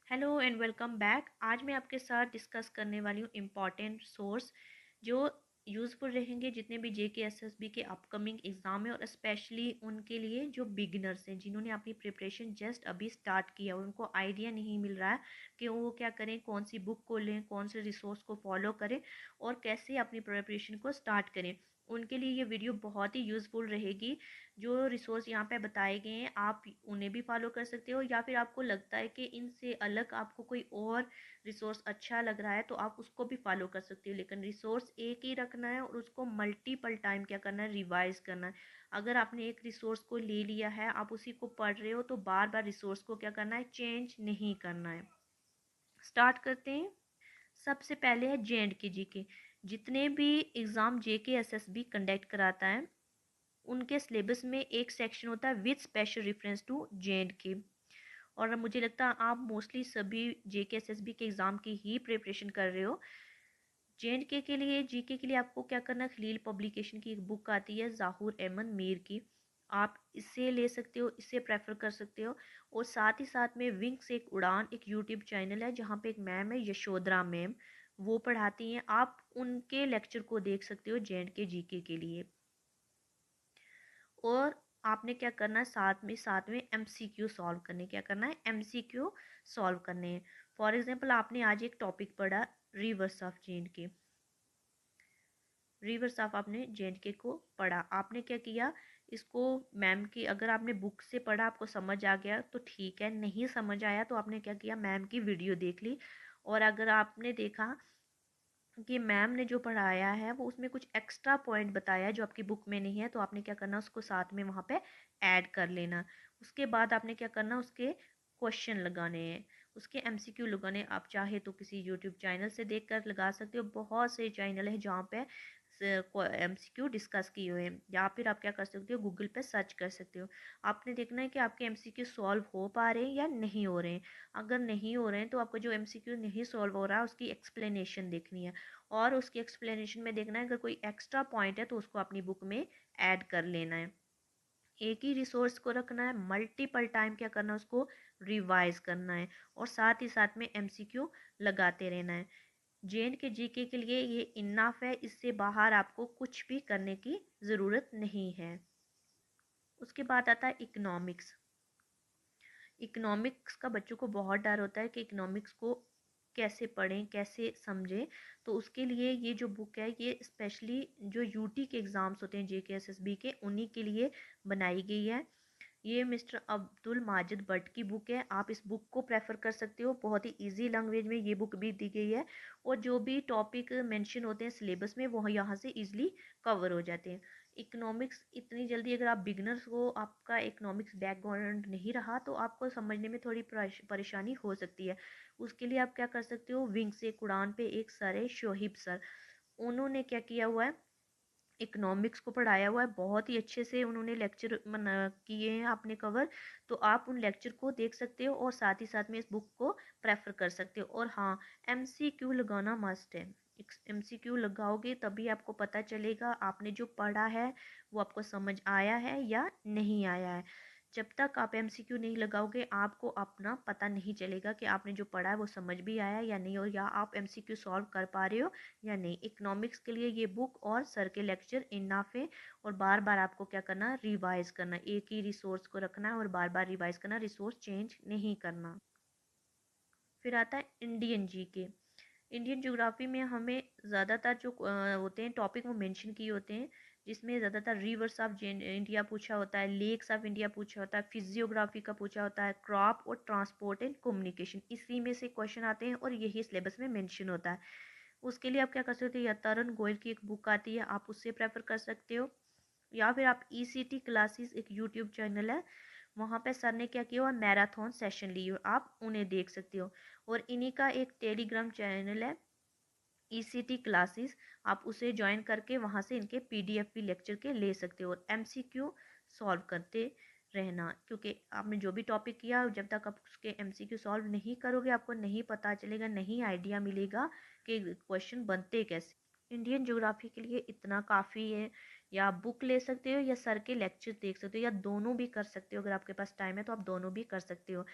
Hello and welcome back. आज मैं आपके साथ डिस्कस करने वाली हूँ इम्पॉर्टेंट सोर्स जो यूज़फुल रहेंगे जितने भी जेके एसएसबी के अपकमिंग एग्ज़ाम है, और स्पेशली उनके लिए जो बिगिनर्स हैं, जिन्होंने अपनी प्रिपरेशन जस्ट अभी स्टार्ट किया और उनको आइडिया नहीं मिल रहा है कि वो क्या करें, कौन सी बुक को लें, कौन से रिसोर्स को फॉलो करें और कैसे अपनी प्रिपरेशन को स्टार्ट करें। उनके लिए ये वीडियो बहुत ही यूज़फुल रहेगी। जो रिसोर्स यहाँ पे बताए गए हैं आप उन्हें भी फॉलो कर सकते हो, या फिर आपको लगता है कि इनसे अलग आपको कोई और रिसोर्स अच्छा लग रहा है तो आप उसको भी फॉलो कर सकते हो, लेकिन रिसोर्स एक ही रखना है और उसको मल्टीपल टाइम क्या करना है, रिवाइज करना है। अगर आपने एक रिसोर्स को ले लिया है, आप उसी को पढ़ रहे हो, तो बार बार रिसोर्स को क्या करना है, चेंज नहीं करना है। स्टार्ट करते हैं। सबसे पहले है JNK जीके। जितने भी एग्ज़ाम जेके एसएसबी कंडक्ट कराता है उनके सिलेबस में एक सेक्शन होता है with special reference to JNK। और मुझे लगता है आप मोस्टली सभी जेके एसएसबी के एग्ज़ाम की ही प्रिपरेशन कर रहे हो। JNK के लिए, जीके के लिए आपको क्या करना है, खलील पब्लिकेशन की एक बुक आती है ज़ाहुर अहमद मीर की, आप इससे ले सकते हो, इससे प्रेफर कर सकते हो। और साथ ही साथ में विंग्स एक उड़ान एक यूट्यूब चैनल है जहाँ पे एक मैम है यशोधरा मैम, वो पढ़ाती हैं, आप उनके लेक्चर को देख सकते हो JNK जीके के लिए। और आपने क्या करना है, साथ में एमसीक्यू सॉल्व करने, क्या करना है, एमसीक्यू सॉल्व करने हैं। फॉर एग्जांपल आपने आज एक टॉपिक पढ़ा reverse of JNK, reverse of आपने JNK को पढ़ा, आपने क्या किया, इसको मैम की, अगर आपने बुक से पढ़ा आपको समझ आ गया तो ठीक है, नहीं समझ आया तो आपने क्या किया, मैम की वीडियो देख ली। और अगर आपने देखा कि मैम ने जो पढ़ाया है वो उसमें कुछ एक्स्ट्रा पॉइंट बताया है जो आपकी बुक में नहीं है, तो आपने क्या करना, उसको साथ में वहाँ पे ऐड कर लेना। उसके बाद आपने क्या करना, उसके क्वेश्चन लगाने हैं, उसके एमसीक्यू लगाने। आप चाहे तो किसी यूट्यूब चैनल से देख कर लगा सकते हो, बहुत से चैनल है जहाँ पे एमसीक्यू डिस्कस किए हुए हैं, या फिर आप क्या कर सकते हो, गूगल पे सर्च कर सकते हो। आपने देखना है कि आपके एमसीक्यू सॉल्व हो पा रहे हैं या नहीं हो रहे हैं। अगर नहीं हो रहे हैं तो आपका जो एमसीक्यू नहीं सॉल्व हो रहा है उसकी एक्सप्लेनेशन देखनी है, और उसकी एक्सप्लेनेशन में देखना है अगर कोई एक्स्ट्रा पॉइंट है तो उसको अपनी बुक में ऐड कर लेना है। एक ही रिसोर्स को रखना है, मल्टीपल टाइम क्या करना है, उसको रिवाइज करना है, और साथ ही साथ में एमसीक्यू लगाते रहना है। जेन के जीके के लिए ये इनफ है, इससे बाहर आपको कुछ भी करने की ज़रूरत नहीं है। उसके बाद आता है इकोनॉमिक्स। इकोनॉमिक्स का बच्चों को बहुत डर होता है कि इकोनॉमिक्स को कैसे पढ़ें, कैसे समझें। तो उसके लिए ये जो बुक है ये स्पेशली जो यूटी के एग्ज़ाम्स होते हैं जेके एसएसबी के, उन्हीं के लिए बनाई गई है। ये मिस्टर अब्दुल माजिद भट्ट की बुक है, आप इस बुक को प्रेफर कर सकते हो, बहुत ही इजी लैंग्वेज में ये बुक भी दी गई है, और जो भी टॉपिक मेंशन होते हैं सिलेबस में वो यहाँ से इजीली कवर हो जाते हैं। इकोनॉमिक्स इतनी जल्दी, अगर आप बिगनर्स हो, आपका इकोनॉमिक्स बैकग्राउंड नहीं रहा तो आपको समझने में थोड़ी परेशानी हो सकती है। उसके लिए आप क्या कर सकते हो, विंग से एक उड़ान पे एक सर है शोहिब सर, उन्होंने क्या किया हुआ है, इकोनॉमिक्स को पढ़ाया हुआ है, बहुत ही अच्छे से उन्होंने लेक्चर किए हैं आपने कवर। तो आप उन लेक्चर को देख सकते हो और साथ ही साथ में इस बुक को प्रेफर कर सकते हो। और हाँ, एमसीक्यू लगाना मस्ट है, एमसीक्यू लगाओगे तभी आपको पता चलेगा आपने जो पढ़ा है वो आपको समझ आया है या नहीं आया है। जब तक आप एमसीक्यू नहीं लगाओगे आपको अपना पता नहीं चलेगा कि आपने जो पढ़ा है वो समझ भी आया या नहीं, और या आप एमसीक्यू सॉल्व कर पा रहे हो या नहीं। इकोनॉमिक्स के लिए ये बुक और सर के लेक्चर इनफ है, और बार बार आपको क्या करना, रिवाइज करना, एक ही रिसोर्स को रखना है और बार बार रिवाइज करना, रिसोर्स चेंज नहीं करना। फिर आता है इंडियन जीके। इंडियन ज्योग्राफी में हमें ज़्यादातर जो होते हैं टॉपिक वो मेंशन किए होते हैं, जिसमें ज़्यादातर रिवर्स ऑफ इंडिया पूछा होता है, लेक्स ऑफ इंडिया पूछा होता है, फिजियोग्राफी का पूछा होता है, क्रॉप और ट्रांसपोर्ट एंड कम्युनिकेशन, इसी में से क्वेश्चन आते हैं और यही सिलेबस में मेंशन होता है। उसके लिए आप क्या कर सकते हो, या तरन गोयल की एक बुक आती है आप उससे प्रेफर कर सकते हो, या फिर आप ईसीटी क्लासेस एक यूट्यूब चैनल है, वहाँ पे सर ने क्या किया हुआ, मैराथन सेशन लिए हो, आप उन्हें देख सकते हो। और इन्हीं का एक टेलीग्राम चैनल है ईसीटी क्लासेस, आप उसे ज्वाइन करके वहाँ से इनके पीडीएफ भी लेक्चर के ले सकते हो, और एमसीक्यू सॉल्व करते रहना, क्योंकि आपने जो भी टॉपिक किया जब तक आप उसके एमसीक्यू सॉल्व नहीं करोगे आपको नहीं पता चलेगा, नहीं आइडिया मिलेगा कि क्वेश्चन बनते कैसे। इंडियन ज्योग्राफी के लिए इतना काफ़ी है, या आप बुक ले सकते हो या सर के लेक्चर देख सकते हो, या दोनों भी कर सकते हो, अगर आपके पास टाइम है तो आप दोनों भी कर सकते हो।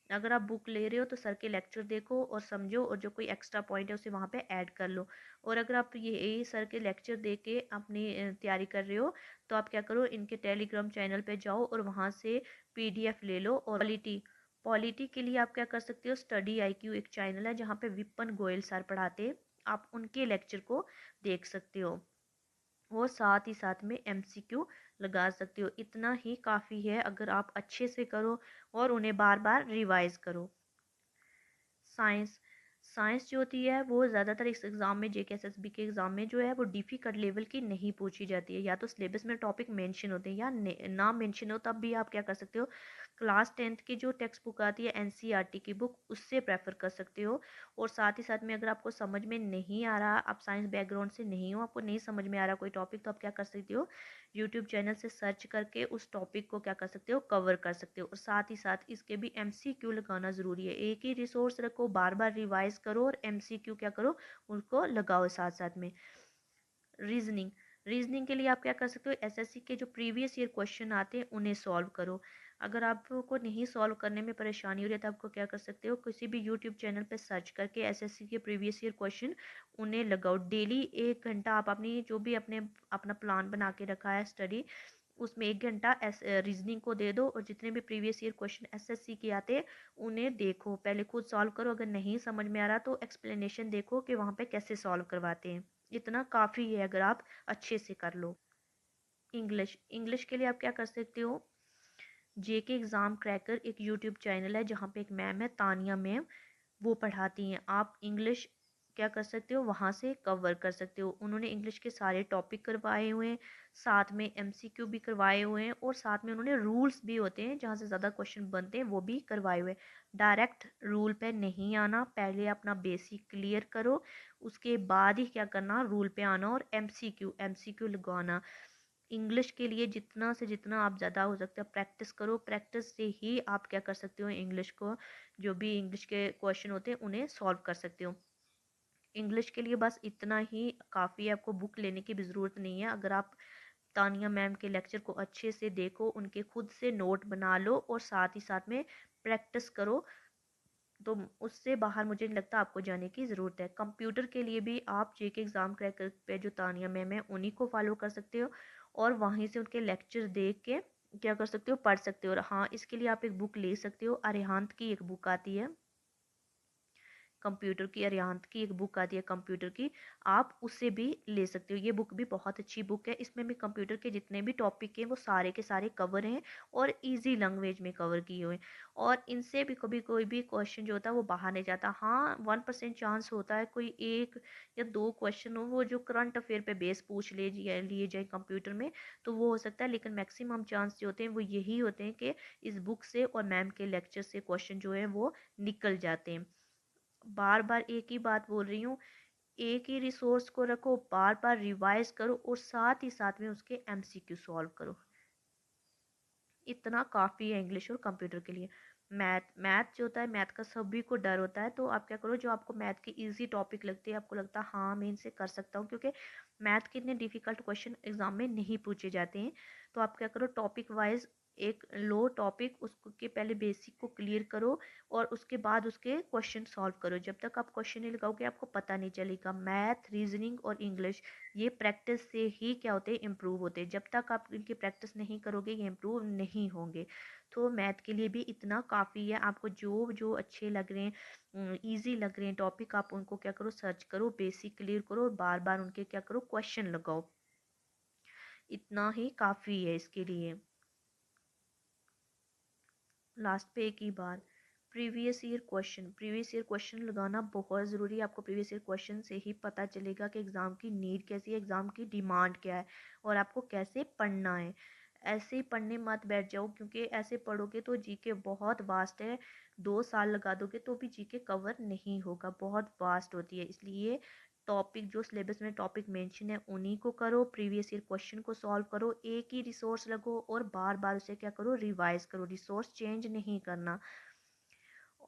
अगर आप बुक ले रहे हो तो सर के लेक्चर देखो और समझो, और जो कोई एक्स्ट्रा पॉइंट है उसे वहाँ पे ऐड कर लो। और अगर आप ये सर के लेक्चर दे के अपनी तैयारी कर रहे हो तो आप क्या करो, इनके टेलीग्राम चैनल पे जाओ और वहाँ से पीडीएफ ले लो। और पॉलिटी, पॉलिटी के लिए आप क्या कर सकते हो, स्टडी आईक्यू एक चैनल है जहाँ पे विपन गोयल सर पढ़ाते हैं, आप उनके लेक्चर को देख सकते हो। और साथ ही साथ में एमसीक्यू लगा सकते हो। इतना ही काफ़ी है अगर आप अच्छे से करो और उन्हें बार बार रिवाइज करो। साइंस, साइंस जो होती है वो ज़्यादातर इस एग्ज़ाम में, जेकेएसएसबी के एग्ज़ाम में जो है वो डिफ़िकल्ट लेवल की नहीं पूछी जाती है। या तो सिलेबस में टॉपिक मेंशन होते हैं या ना मेंशन हो, तब भी आप क्या कर सकते हो, क्लास 10th की जो टेक्स्ट बुक आती है एनसीईआरटी की बुक, उससे प्रेफर कर सकते हो। और साथ ही साथ में अगर आपको समझ में नहीं आ रहा, आप साइंस बैकग्राउंड से नहीं हो, आपको नहीं समझ में आ रहा कोई टॉपिक, तो आप क्या कर सकते हो, यूट्यूब चैनल से सर्च करके उस टॉपिक को क्या कर सकते हो, कवर कर सकते हो। और साथ ही साथ इसके भी एमसीक्यू लगाना ज़रूरी है। एक ही रिसोर्स रखो, बार बार रिवाइज करो और एमसीक्यू क्या करो, उनको लगाओ साथ साथ में। रीजनिंग, रीजनिंग के लिए आप क्या कर सकते हो, एसएससी के जो प्रीवियस ईयर क्वेश्चन आते हैं उन्हें सॉल्व करो। अगर आपको नहीं सॉल्व करने में परेशानी हो रही है तो आपको क्या कर सकते हो, किसी भी यूट्यूब चैनल पर सर्च करके एसएससी के प्रीवियस ईयर क्वेश्चन उन्हें लगाओ। डेली 1 घंटा आप अपनी जो भी अपना प्लान बना के रखा है स्टडी, उसमें 1 घंटा रीजनिंग को दे दो और जितने भी प्रीवियस ईयर क्वेश्चन एसएससी के आते हैं उन्हें देखो, पहले खुद सॉल्व करो। अगर नहीं समझ में आ रहा तो एक्सप्लेनेशन देखो कि वहाँ पे कैसे सॉल्व करवाते हैं। इतना काफ़ी है अगर आप अच्छे से कर लो। इंग्लिश, इंग्लिश के लिए आप क्या कर सकते हो, जेके एग्ज़ाम क्रैकर एक यूट्यूब चैनल है जहाँ पे एक मैम है तानिया मैम, वो पढ़ाती हैं। आप इंग्लिश क्या कर सकते हो, वहाँ से कवर कर सकते हो। उन्होंने इंग्लिश के सारे टॉपिक करवाए हुए हैं, साथ में एमसीक्यू भी करवाए हुए हैं, और साथ में उन्होंने रूल्स भी होते हैं जहाँ से ज़्यादा क्वेश्चन बनते हैं वो भी करवाए हुए हैं। डायरेक्ट रूल पे नहीं आना, पहले अपना बेसिक क्लियर करो, उसके बाद ही क्या करना, रूल पे आना और एमसीक्यू एमसीक्यू लगाना। इंग्लिश के लिए जितना से जितना आप ज़्यादा हो सकता है प्रैक्टिस करो, प्रैक्टिस से ही आप क्या कर सकते हो, इंग्लिश को जो भी इंग्लिश के क्वेश्चन होते हैं उन्हें सॉल्व कर सकते हो। इंग्लिश के लिए बस इतना ही काफ़ी है, आपको बुक लेने की भी ज़रूरत नहीं है। अगर आप तानिया मैम के लेक्चर को अच्छे से देखो, उनके खुद से नोट बना लो और साथ ही साथ में प्रैक्टिस करो, तो उससे बाहर मुझे नहीं लगता आपको जाने की ज़रूरत है। कंप्यूटर के लिए भी आप जेके एग्ज़ाम क्रैकर पे जो तानिया मैम है उन्हीं को फॉलो कर सकते हो और वहीं से उनके लेक्चर देख के क्या कर सकते हो, पढ़ सकते हो। और हाँ, इसके लिए आप एक बुक ले सकते हो, अरिहंत की एक बुक आती है कंप्यूटर की, अरिहंत की एक बुक आती है कंप्यूटर की, आप उससे भी ले सकते हो। ये बुक भी बहुत अच्छी बुक है, इसमें भी कंप्यूटर के जितने भी टॉपिक हैं वो सारे के सारे कवर हैं और इजी लैंग्वेज में कवर किए हुए हैं। और इनसे भी कभी कोई भी क्वेश्चन जो होता है वो बाहर नहीं जाता। हाँ, 1% चांस होता है कोई 1 या 2 क्वेश्चन हो वो जो करंट अफेयर पे बेस पूछ लिए जाए कंप्यूटर में, तो वो हो सकता है। लेकिन मैक्सिमम चांस जो होते हैं वो यही होते हैं कि इस बुक से और मैम के लेक्चर से क्वेश्चन जो है वो निकल जाते हैं। बार बार एक ही बात बोल रही हूँ, एक ही रिसोर्स को रखो, बार बार रिवाइज करो और साथ ही साथ में उसके एमसीक्यू सॉल्व करो। इतना काफ़ी है इंग्लिश और कंप्यूटर के लिए। मैथ, मैथ जो होता है, मैथ का सभी को डर होता है, तो आप क्या करो, जो आपको मैथ की इजी टॉपिक लगती है, आपको लगता है हाँ मैं इनसे कर सकता हूँ, क्योंकि मैथ के इतने डिफिकल्ट क्वेश्चन एग्जाम में नहीं पूछे जाते हैं, तो आप क्या करो, टॉपिक वाइज एक लो टॉपिक, उसको के पहले बेसिक को क्लियर करो और उसके बाद उसके क्वेश्चन सॉल्व करो। जब तक आप क्वेश्चन नहीं लगाओगे आपको पता नहीं चलेगा। मैथ, रीजनिंग और इंग्लिश ये प्रैक्टिस से ही क्या होते हैं, इम्प्रूव होते हैं। जब तक आप इनकी प्रैक्टिस नहीं करोगे ये इम्प्रूव नहीं होंगे। तो मैथ के लिए भी इतना काफ़ी है। आपको जो जो अच्छे लग रहे हैं, इजी लग रहे हैं टॉपिक, आप उनको क्या करो, सर्च करो, बेसिक क्लियर करो और बार बार उनके क्या करो, क्वेश्चन लगाओ। इतना ही काफ़ी है इसके लिए। लास्ट पे एक ही बार, प्रीवियस ईयर क्वेश्चन लगाना बहुत ज़रूरी है। आपको प्रीवियस ईयर क्वेश्चन से ही पता चलेगा कि एग्ज़ाम की नीड कैसी है, एग्ज़ाम की डिमांड क्या है और आपको कैसे पढ़ना है। ऐसे ही पढ़ने मत बैठ जाओ, क्योंकि ऐसे पढ़ोगे तो जीके बहुत वास्ट है, 2 साल लगा दोगे तो भी जीके कवर नहीं होगा, बहुत वास्ट होती है। इसलिए टॉपिक जो सिलेबस में टॉपिक मेंशन है उन्हीं को करो, प्रीवियस ईयर क्वेश्चन को सॉल्व करो, एक ही रिसोर्स लगो और बार बार उसे क्या करो, रिवाइज करो, रिसोर्स चेंज नहीं करना।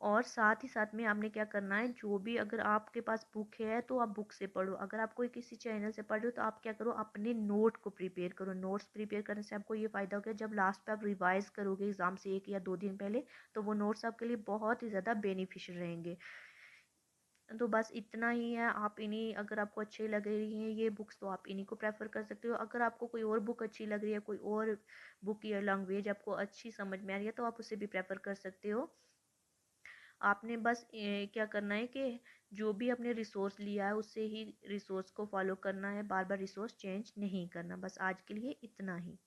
और साथ ही साथ में आपने क्या करना है, जो भी अगर आपके पास बुक है तो आप बुक से पढ़ो, अगर आप कोई किसी चैनल से पढ़ रहे हो तो आप क्या करो, अपने नोट को प्रिपेयर करो। नोट्स प्रिपेयर करने से आपको ये फ़ायदा होगा, जब लास्ट पे आप रिवाइज करोगे एग्ज़ाम से 1 या 2 दिन पहले, तो वो नोट्स आपके लिए बहुत ही ज़्यादा बेनिफिशियल रहेंगे। तो बस इतना ही है। आप इन्हीं, अगर आपको अच्छे लग रही हैं ये बुक्स तो आप इन्हीं को प्रेफर कर सकते हो। अगर आपको कोई और बुक अच्छी लग रही है, कोई और बुक या लैंग्वेज आपको अच्छी समझ में आ रही है, तो आप उसे भी प्रेफर कर सकते हो। आपने बस क्या करना है कि जो भी आपने रिसोर्स लिया है उससे ही रिसोर्स को फॉलो करना है, बार बार रिसोर्स चेंज नहीं करना। बस आज के लिए इतना ही।